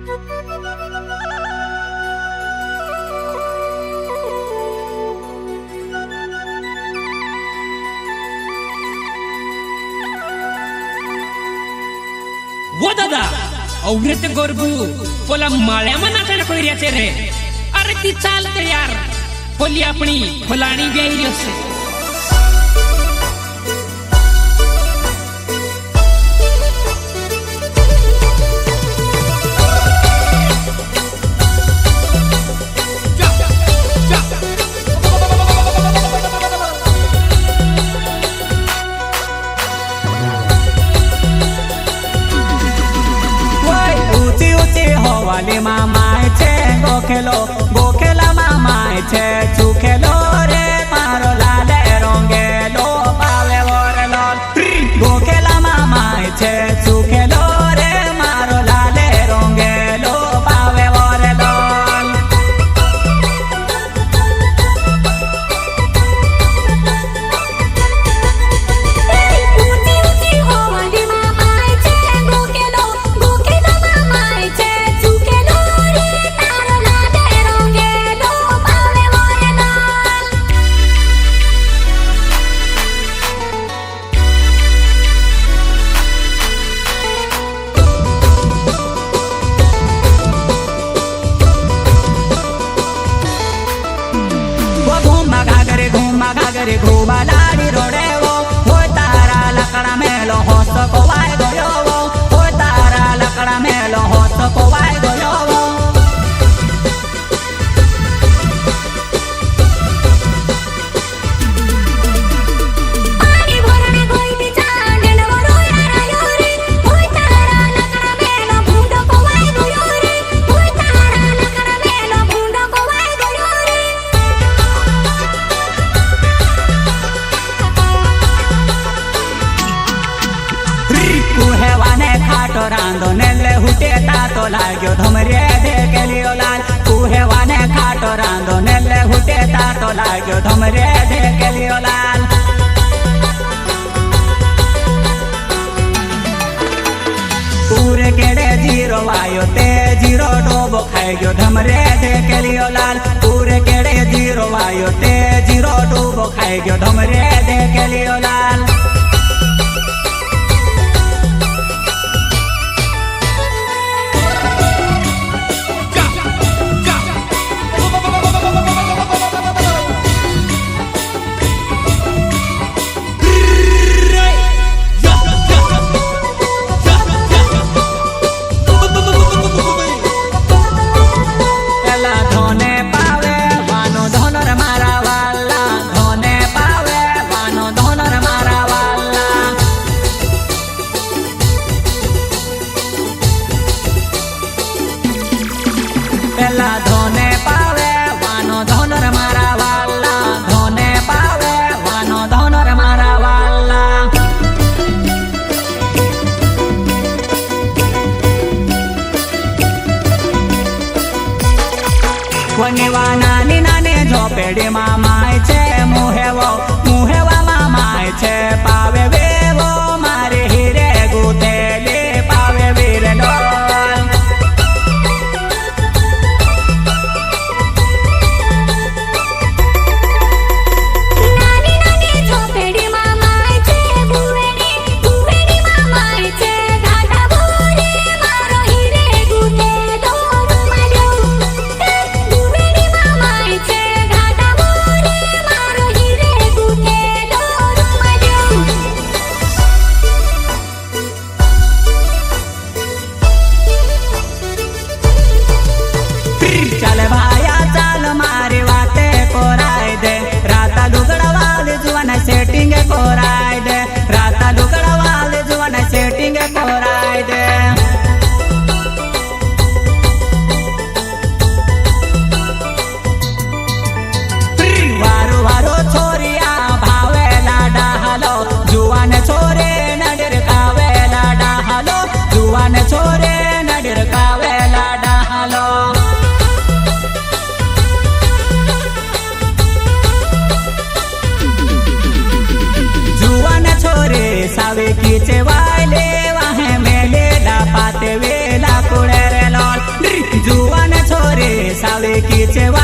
वो दादा अवृत गोरबू पोला माळ्यामा नाचण कोयऱ्याचे रे अरे ती चालते यार पोली अपनी फुलाणी बेरी से वाली मामाय छे गोखेलो मामाय छे चुखेलो रे मारो लाले रोंगेलो पावे वोरे लोल गोखेला मामाय छे चुखेलो रे मारो लाले रोंगेलो पावे वोरे लोल ऊंची ऊंची हो वाली मामाय छे गोखेलो मामाय छे घागरे घूमा लाड़ी रोडे वो तारा लकड़ा मेलो होस को वाय गयो वो तारा लकड़ा मेलो होस को वाय गयो वो पानी भरने कोई भी चांदन वो रोया रायो रे वो तारा लकड़ा मेलो भूंडो को वाय गयो रे वो तारा लकड़ा मेलो भूंडो को वाय गयो रे कुहेवाने खाटो रांदो नेले हुटे तातो लाग्यो धमरे देखे लियो लाल कुहेवाने खाटो रांदो नेले हुटे तातो लाग्यो धमरे देखे लियो लाल पूरे केड़े जीरो आयो ते जीरो डोबो खाई गयो धमरे देखे लियो लाल पूरे केड़े जीरो आयो ते जीरो डोबो खाई गयो धमरे देखे लियो लाल धोने पावे वानो धोनर मारा वाला धोने पावे वानो धोनर मारा वाला कोनीवा नानी नानी झोपेडी मामाय छे मुहेवा मामाय छे पावे वेवो मारे हीरे गुथेली पावे वीर डोल मारो हीरे गुथे ટેકી છે